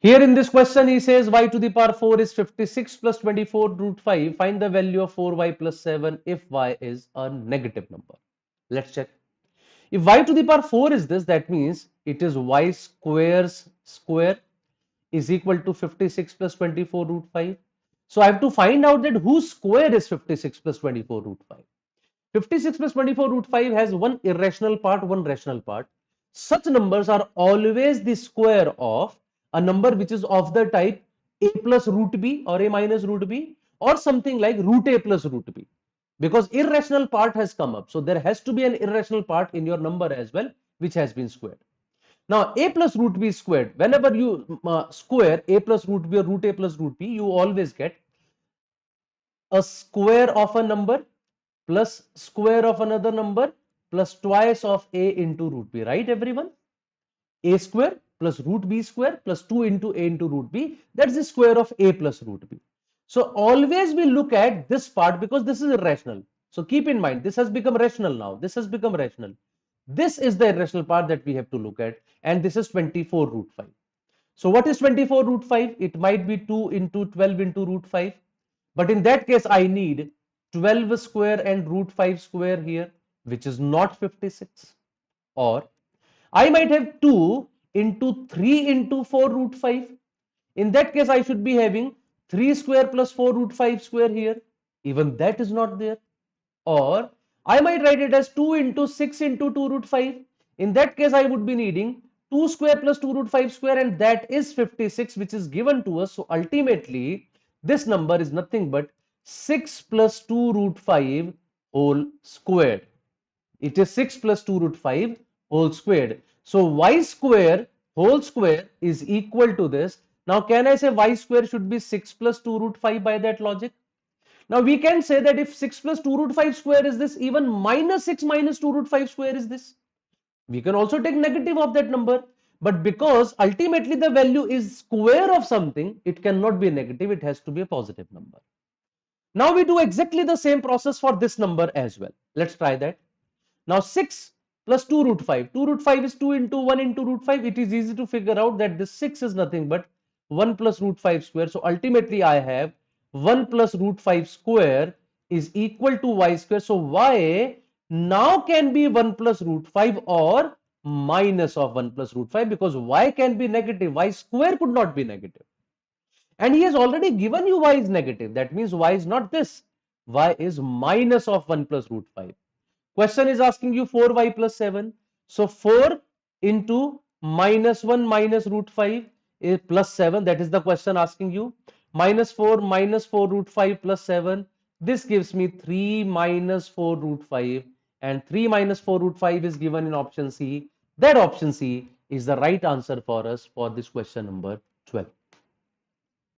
Here in this question, he says y to the power 4 is 56 plus 24 root 5. Find the value of 4y plus 7 if y is a negative number. Let's check. If y to the power 4 is this, that means it is y square's square is equal to 56 plus 24 root 5. So I have to find out that whose square is 56 plus 24 root 5. 56 plus 24 root 5 has one irrational part, one rational part. Such numbers are always the square of a number which is of the type a plus root b or a minus root b or something like root a plus root b, because irrational part has come up. So there has to be an irrational part in your number as well, which has been squared. Now a plus root b squared, whenever you square a plus root b or root a plus root b, you always get a square of a number plus square of another number plus twice of a into root b, right everyone? A square plus root b square plus 2 into a into root b, that's the square of a plus root b. So always we look at this part because this is irrational. So keep in mind, this has become rational now. This has become rational. This is the irrational part that we have to look at, and this is 24 root 5. So what is 24 root 5? It might be 2 into 12 into root 5. But in that case, I need 12 square and root 5 square here, which is not 56. Or I might have 2 into 3 into 4 root 5. In that case, I should be having 3 square plus 4 root 5 square here. Even that is not there. Or I might write it as 2 into 6 into 2 root 5. In that case, I would be needing 2 square plus 2 root 5 square, and that is 56, which is given to us. So ultimately, this number is nothing but 6 plus 2 root 5 whole squared. It is 6 plus 2 root 5 whole squared. So y square whole square is equal to this. Now can I say y square should be 6 plus 2 root 5 by that logic? Now we can say that if 6 plus 2 root 5 square is this, even minus 6 minus 2 root 5 square is this. We can also take negative of that number, but because ultimately the value is square of something, it cannot be negative, it has to be a positive number. Now we do exactly the same process for this number as well. Let's try that. Now 6 plus 2 root 5. 2 root 5 is 2 into 1 into root 5. It is easy to figure out that this 6 is nothing but 1 plus root 5 square. So ultimately I have 1 plus root 5 square is equal to y square. So y now can be 1 plus root 5 or minus of 1 plus root 5, because y can be negative. Y square could not be negative. And he has already given you y is negative. That means y is not this. Y is minus of 1 plus root 5. Question is asking you 4y plus 7. So 4 into minus 1 minus root 5 is plus 7. That is the question asking you. Minus 4 root 5 plus 7. This gives me 3 minus 4 root 5. And 3 minus 4 root 5 is given in option C. That option C is the right answer for us for this question number 12.